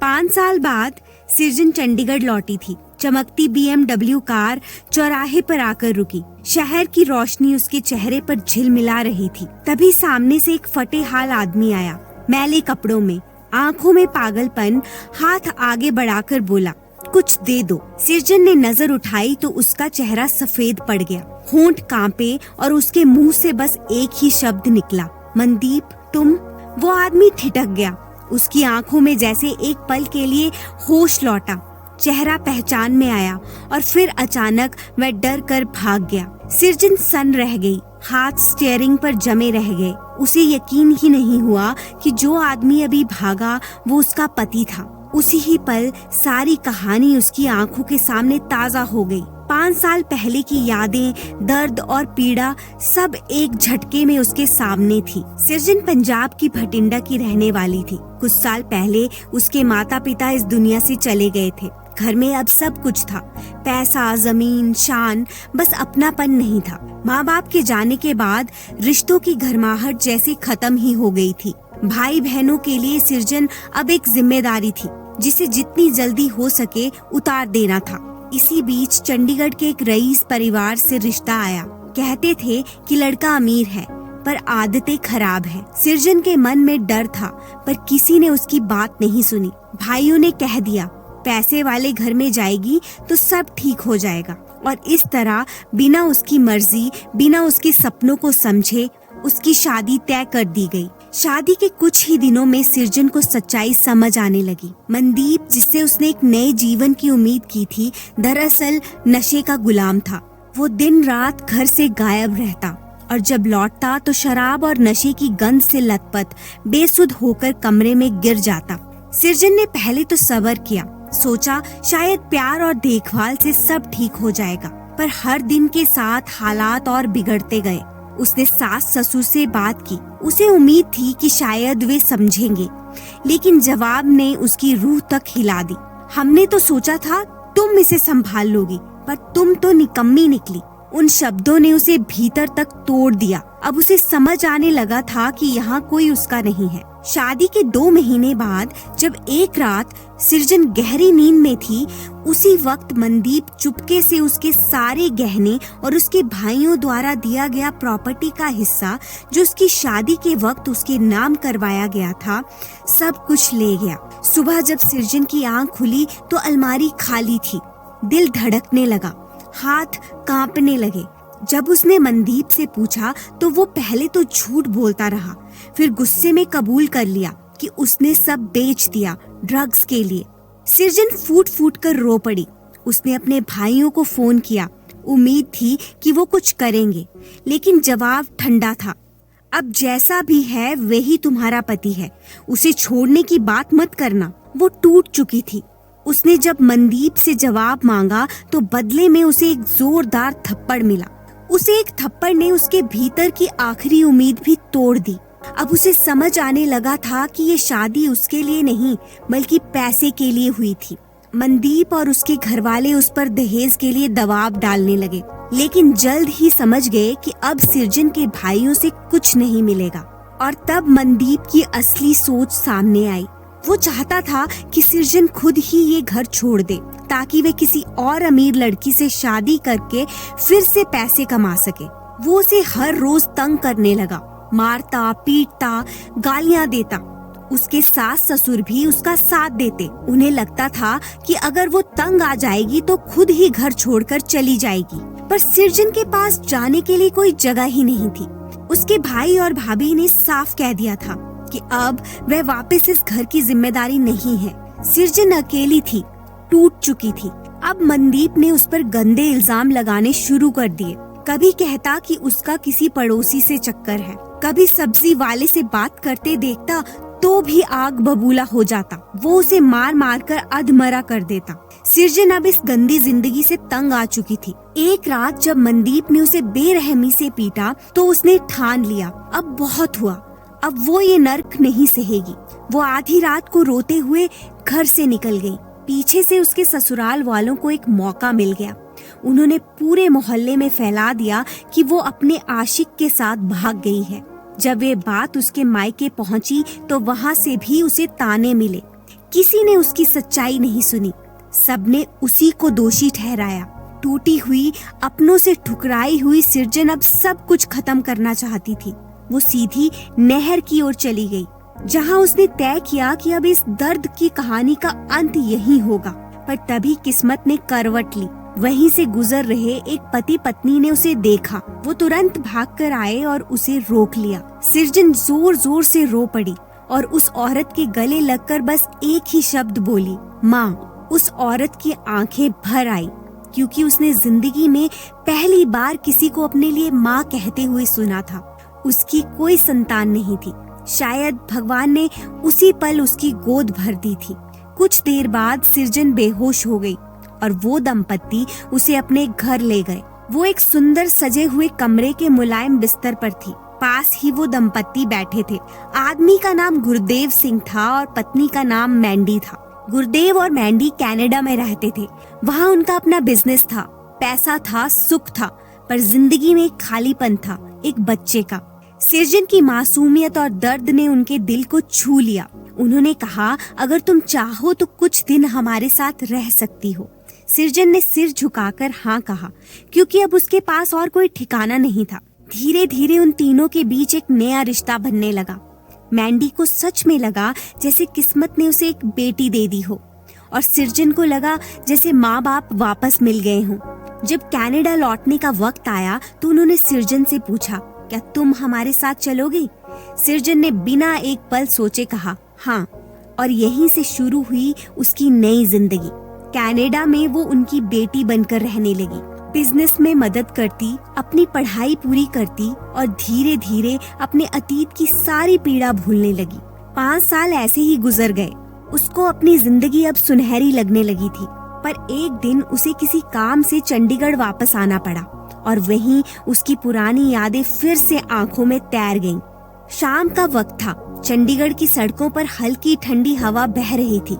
5 साल बाद सृजन चंडीगढ़ लौटी थी। चमकती BMW कार चौराहे पर आकर रुकी। शहर की रोशनी उसके चेहरे पर झिलमिला रही थी। तभी सामने से एक फटे हाल आदमी आया, मैले कपड़ों में, आंखों में पागलपन, हाथ आगे बढ़ाकर बोला, कुछ दे दो। सृजन ने नजर उठाई तो उसका चेहरा सफेद पड़ गया, होंठ कांपे और उसके मुंह से बस एक ही शब्द निकला, मनदीप तुम। वो आदमी ठिठक गया। उसकी आंखों में जैसे एक पल के लिए होश लौटा, चेहरा पहचान में आया और फिर अचानक वह डर कर भाग गया। सृजन सन्न रह गई, हाथ स्टीयरिंग पर जमे रह गए। उसे यकीन ही नहीं हुआ कि जो आदमी अभी भागा वो उसका पति था। उसी ही पल सारी कहानी उसकी आंखों के सामने ताजा हो गई। 5 साल पहले की यादें, दर्द और पीड़ा सब एक झटके में उसके सामने थी। सृजन पंजाब की भटिंडा की रहने वाली थी। कुछ साल पहले उसके माता पिता इस दुनिया से चले गए थे। घर में अब सब कुछ था, पैसा, जमीन, शान, बस अपनापन नहीं था। माँ बाप के जाने के बाद रिश्तों की गर्माहट जैसे खत्म ही हो गई थी। भाई बहनों के लिए सृजन अब एक जिम्मेदारी थी जिसे जितनी जल्दी हो सके उतार देना था। इसी बीच चंडीगढ़ के एक रईस परिवार से रिश्ता आया। कहते थे कि लड़का अमीर है पर आदतें खराब है। सृजन के मन में डर था पर किसी ने उसकी बात नहीं सुनी। भाइयों ने कह दिया पैसे वाले घर में जाएगी तो सब ठीक हो जाएगा, और इस तरह बिना उसकी मर्जी, बिना उसके सपनों को समझे उसकी शादी तय कर दी गई। शादी के कुछ ही दिनों में सृजन को सच्चाई समझ आने लगी। मनदीप, जिससे उसने एक नए जीवन की उम्मीद की थी, दरअसल नशे का गुलाम था। वो दिन रात घर से गायब रहता और जब लौटता तो शराब और नशे की गंध से लथपथ बेसुध होकर कमरे में गिर जाता। सृजन ने पहले तो सब्र किया, सोचा शायद प्यार और देखभाल से सब ठीक हो जाएगा, पर हर दिन के साथ हालात और बिगड़ते गए। उसने सास ससुर से बात की। उसे उम्मीद थी कि शायद वे समझेंगे, लेकिन जवाब ने उसकी रूह तक हिला दी। हमने तो सोचा था तुम इसे संभाल लोगी, पर तुम तो निकम्मी निकली। उन शब्दों ने उसे भीतर तक तोड़ दिया। अब उसे समझ आने लगा था कि यहाँ कोई उसका नहीं है। शादी के 2 महीने बाद जब एक रात सृजन गहरी नींद में थी, उसी वक्त मनदीप चुपके से उसके सारे गहने और उसके भाइयों द्वारा दिया गया प्रॉपर्टी का हिस्सा, जो उसकी शादी के वक्त उसके नाम करवाया गया था, सब कुछ ले गया। सुबह जब सृजन की आंख खुली तो अलमारी खाली थी। दिल धड़कने लगा, हाथ कांपने लगे। जब उसने मनदीप से पूछा तो वो पहले तो झूठ बोलता रहा, फिर गुस्से में कबूल कर लिया कि उसने सब बेच दिया ड्रग्स के लिए। सृजन फूट फूट कर रो पड़ी। उसने अपने भाइयों को फोन किया। उम्मीद थी कि वो कुछ करेंगे, लेकिन जवाब ठंडा था। अब जैसा भी है वही तुम्हारा पति है, उसे छोड़ने की बात मत करना। वो टूट चुकी थी। उसने जब मनदीप से जवाब मांगा तो बदले में उसे एक जोरदार थप्पड़ मिला। उसे एक थप्पड़ ने उसके भीतर की आखिरी उम्मीद भी तोड़ दी। अब उसे समझ आने लगा था कि ये शादी उसके लिए नहीं बल्कि पैसे के लिए हुई थी। मनदीप और उसके घरवाले उस पर दहेज के लिए दबाव डालने लगे, लेकिन जल्द ही समझ गए कि अब सृजन के भाइयों से कुछ नहीं मिलेगा। और तब मनदीप की असली सोच सामने आई। वो चाहता था कि सृजन खुद ही ये घर छोड़ दे ताकि वे किसी और अमीर लड़की से शादी करके फिर से पैसे कमा सके। वो उसे हर रोज तंग करने लगा, मारता, पीटता, गालियां देता। उसके सास ससुर भी उसका साथ देते। उन्हें लगता था कि अगर वो तंग आ जाएगी तो खुद ही घर छोड़कर चली जाएगी, पर सृजन के पास जाने के लिए कोई जगह ही नहीं थी। उसके भाई और भाभी ने साफ कह दिया था कि अब वह वापस इस घर की जिम्मेदारी नहीं है। सृजन अकेली थी, टूट चुकी थी। अब मनदीप ने उस पर गंदे इल्जाम लगाने शुरू कर दिए। कभी कहता कि उसका किसी पड़ोसी से चक्कर है, कभी सब्जी वाले से बात करते देखता तो भी आग बबूला हो जाता। वो उसे मार मार कर अधमरा कर देता। सृजन अब इस गंदी जिंदगी से तंग आ चुकी थी। एक रात जब मनदीप ने उसे बेरहमी से पीटा तो उसने ठान लिया, अब बहुत हुआ, अब वो ये नर्क नहीं सहेगी। वो आधी रात को रोते हुए घर से निकल गई। पीछे से उसके ससुराल वालों को एक मौका मिल गया। उन्होंने पूरे मोहल्ले में फैला दिया कि वो अपने आशिक के साथ भाग गई है। जब ये बात उसके मायके पहुंची तो वहां से भी उसे ताने मिले। किसी ने उसकी सच्चाई नहीं सुनी। सबने उसी को दोषी ठहराया। टूटी हुई, अपनों से ठुकराई हुई सृजन अब सब कुछ खत्म करना चाहती थी। वो सीधी नहर की ओर चली गई, जहाँ उसने तय किया कि अब इस दर्द की कहानी का अंत यही होगा। पर तभी किस्मत ने करवट ली। वहीं से गुजर रहे एक पति पत्नी ने उसे देखा। वो तुरंत भागकर आए और उसे रोक लिया। सृजन जोर जोर से रो पड़ी और उस औरत के गले लगकर बस एक ही शब्द बोली, माँ। उस औरत की आंखें भर आई, क्योंकि उसने जिंदगी में पहली बार किसी को अपने लिए माँ कहते हुए सुना था। उसकी कोई संतान नहीं थी। शायद भगवान ने उसी पल उसकी गोद भर दी थी। कुछ देर बाद सृजन बेहोश हो गई और वो दंपत्ति उसे अपने घर ले गए। वो एक सुंदर सजे हुए कमरे के मुलायम बिस्तर पर थी। पास ही वो दंपत्ति बैठे थे। आदमी का नाम गुरदेव सिंह था और पत्नी का नाम मैंडी था। गुरदेव और मैंडी कनाडा में रहते थे। वहाँ उनका अपना बिजनेस था, पैसा था, सुख था, पर जिंदगी में एक खालीपन था, एक बच्चे का। सृजन की मासूमियत और दर्द ने उनके दिल को छू लिया। उन्होंने कहा, अगर तुम चाहो तो कुछ दिन हमारे साथ रह सकती हो। सृजन ने सिर झुकाकर हाँ कहा, क्योंकि अब उसके पास और कोई ठिकाना नहीं था। धीरे धीरे उन तीनों के बीच एक नया रिश्ता बनने लगा। मैंडी को सच में लगा जैसे किस्मत ने उसे एक बेटी दे दी हो, और सृजन को लगा जैसे माँ बाप वापस मिल गए हों। जब कनाडा लौटने का वक्त आया तो उन्होंने सृजन से पूछा, क्या तुम हमारे साथ चलोगी? सृजन ने बिना एक पल सोचे कहा, हाँ। और यहीं से शुरू हुई उसकी नई जिंदगी। कनाडा में वो उनकी बेटी बनकर रहने लगी। बिजनेस में मदद करती, अपनी पढ़ाई पूरी करती और धीरे धीरे अपने अतीत की सारी पीड़ा भूलने लगी। 5 साल ऐसे ही गुजर गए। उसको अपनी जिंदगी अब सुनहरी लगने लगी थी। पर एक दिन उसे किसी काम से चंडीगढ़ वापस आना पड़ा और वहीं उसकी पुरानी यादें फिर से आंखों में तैर गईं। शाम का वक्त था। चंडीगढ़ की सड़कों पर हल्की ठंडी हवा बह रही थी।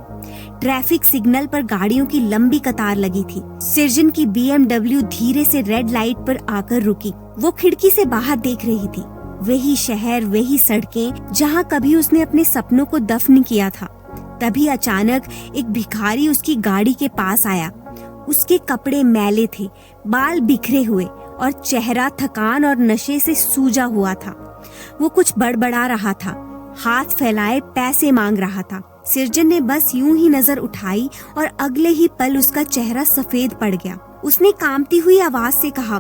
ट्रैफिक सिग्नल पर गाड़ियों की लंबी कतार लगी थी। सृजन की BMW धीरे से रेड लाइट पर आकर रुकी। वो खिड़की से बाहर देख रही थी। वही शहर, वही सड़कें, जहाँ कभी उसने अपने सपनों को दफन किया था। तभी अचानक एक भिखारी उसकी गाड़ी के पास आया। उसके कपड़े मैले थे, बाल बिखरे हुए और चेहरा थकान और नशे से सूजा हुआ था। वो कुछ बड़बड़ा रहा था, हाथ फैलाए पैसे मांग रहा था। सृजन ने बस यूं ही नजर उठाई और अगले ही पल उसका चेहरा सफेद पड़ गया। उसने कांपती हुई आवाज से कहा,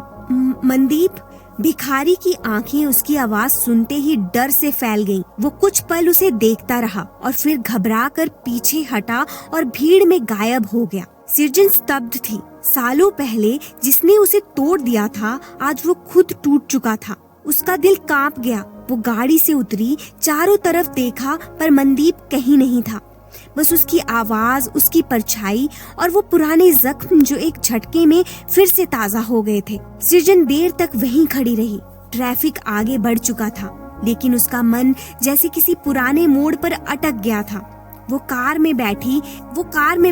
मनदीप। भिखारी की आंखें उसकी आवाज सुनते ही डर से फैल गईं। वो कुछ पल उसे देखता रहा और फिर घबराकर पीछे हटा और भीड़ में गायब हो गया। सृजन स्तब्ध थी। सालों पहले जिसने उसे तोड़ दिया था, आज वो खुद टूट चुका था। उसका दिल कांप गया। वो गाड़ी से उतरी, चारों तरफ देखा, पर मनदीप कहीं नहीं था। बस उसकी आवाज, उसकी परछाई और वो पुराने जख्म जो एक झटके में फिर से ताजा हो गए थे। सृजन देर तक वहीं खड़ी रही। ट्रैफिक आगे बढ़ चुका था, लेकिन उसका मन जैसे किसी पुराने मोड़ पर अटक गया था। वो कार में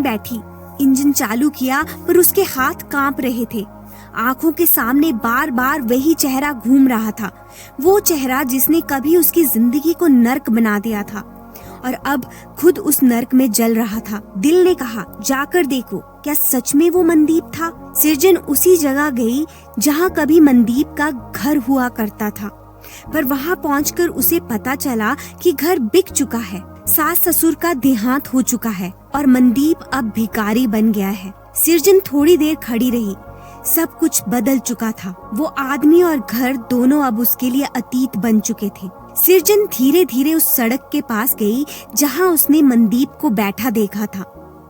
बैठी, इंजन चालू किया, पर उसके हाथ कांप रहे थे। आंखों के सामने बार बार वही चेहरा घूम रहा था। वो चेहरा जिसने कभी उसकी जिंदगी को नर्क बना दिया था और अब खुद उस नर्क में जल रहा था। दिल ने कहा, जाकर देखो, क्या सच में वो मनदीप था? सृजन उसी जगह गई जहाँ कभी मनदीप का घर हुआ करता था, पर वहाँ पहुंचकर उसे पता चला कि घर बिक चुका है। सास ससुर का देहांत हो चुका है और मनदीप अब भिखारी बन गया है। सृजन थोड़ी देर खड़ी रही। सब कुछ बदल चुका था। वो आदमी और घर दोनों अब उसके लिए अतीत बन चुके थे। सृजन धीरे धीरे उस सड़क के पास गई जहाँ उसने मनदीप को बैठा देखा था।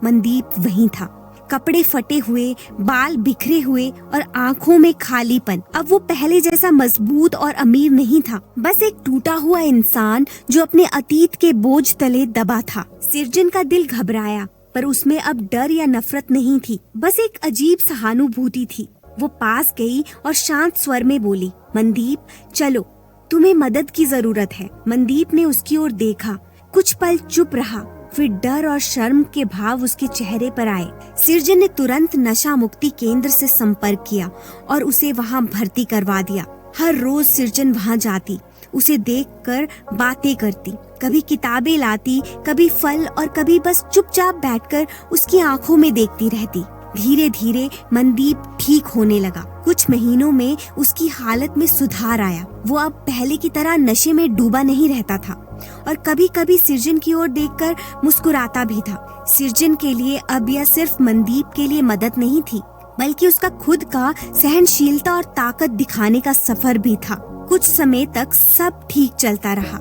मनदीप वहीं था, कपड़े फटे हुए, बाल बिखरे हुए और आंखों में खालीपन। अब वो पहले जैसा मजबूत और अमीर नहीं था, बस एक टूटा हुआ इंसान जो अपने अतीत के बोझ तले दबा था। सृजन का दिल घबराया, पर उसमें अब डर या नफरत नहीं थी, बस एक अजीब सहानुभूति थी। वो पास गई और शांत स्वर में बोली, मनदीप चलो, तुम्हें मदद की जरूरत है। मनदीप ने उसकी ओर देखा, कुछ पल चुप रहा, फिर डर और शर्म के भाव उसके चेहरे पर आए। सृजन ने तुरंत नशा मुक्ति केंद्र से संपर्क किया और उसे वहाँ भर्ती करवा दिया। हर रोज सृजन वहाँ जाती, उसे देखकर बातें करती, कभी किताबें लाती, कभी फल और कभी बस चुपचाप बैठकर उसकी आंखों में देखती रहती। धीरे धीरे मनदीप ठीक होने लगा। कुछ महीनों में उसकी हालत में सुधार आया। वो अब पहले की तरह नशे में डूबा नहीं रहता था और कभी कभी सृजन की ओर देखकर मुस्कुराता भी था। सृजन के लिए अब यह सिर्फ मनदीप के लिए मदद नहीं थी, बल्कि उसका खुद का सहनशीलता और ताकत दिखाने का सफर भी था। कुछ समय तक सब ठीक चलता रहा।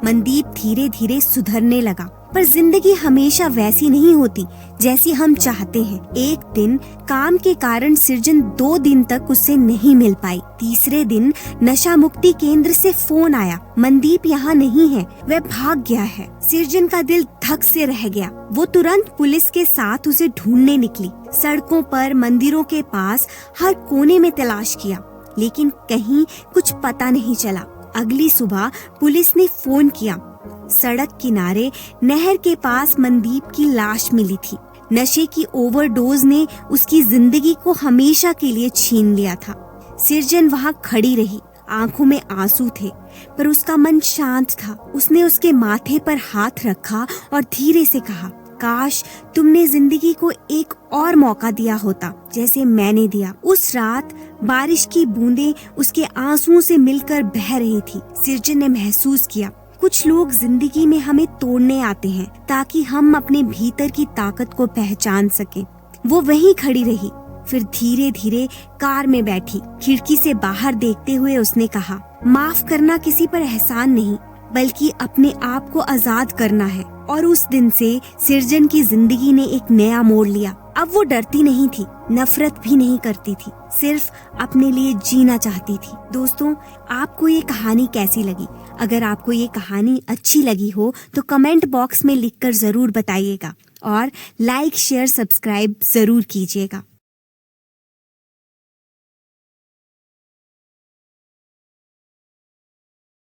मनदीप धीरे धीरे सुधरने लगा, पर जिंदगी हमेशा वैसी नहीं होती जैसी हम चाहते हैं। एक दिन काम के कारण सृजन 2 दिन तक उससे नहीं मिल पाई। तीसरे दिन नशा मुक्ति केंद्र से फोन आया, मनदीप यहाँ नहीं है, वह भाग गया है। सृजन का दिल धक से रह गया। वो तुरंत पुलिस के साथ उसे ढूंढने निकली। सड़कों पर, मंदिरों के पास, हर कोने में तलाश किया, लेकिन कहीं कुछ पता नहीं चला। अगली सुबह पुलिस ने फोन किया। सड़क किनारे नहर के पास मनदीप की लाश मिली थी। नशे की ओवरडोज ने उसकी जिंदगी को हमेशा के लिए छीन लिया था। सृजन वहाँ खड़ी रही, आंखों में आंसू थे, पर उसका मन शांत था। उसने उसके माथे पर हाथ रखा और धीरे से कहा, काश तुमने जिंदगी को एक और मौका दिया होता जैसे मैंने दिया। उस रात बारिश की बूंदें उसके आंसुओं से मिलकर बह रही थी। सृजन ने महसूस किया, कुछ लोग जिंदगी में हमें तोड़ने आते हैं ताकि हम अपने भीतर की ताकत को पहचान सकें। वो वहीं खड़ी रही, फिर धीरे धीरे कार में बैठी। खिड़की से बाहर देखते हुए उसने कहा, माफ करना किसी पर एहसान नहीं, बल्कि अपने आप को आजाद करना है। और उस दिन से सृजन की जिंदगी ने एक नया मोड़ लिया। अब वो डरती नहीं थी, नफरत भी नहीं करती थी, सिर्फ अपने लिए जीना चाहती थी। दोस्तों, आपको ये कहानी कैसी लगी? अगर आपको ये कहानी अच्छी लगी हो तो कमेंट बॉक्स में लिखकर जरूर बताइएगा और लाइक, शेयर, सब्सक्राइब जरूर कीजिएगा।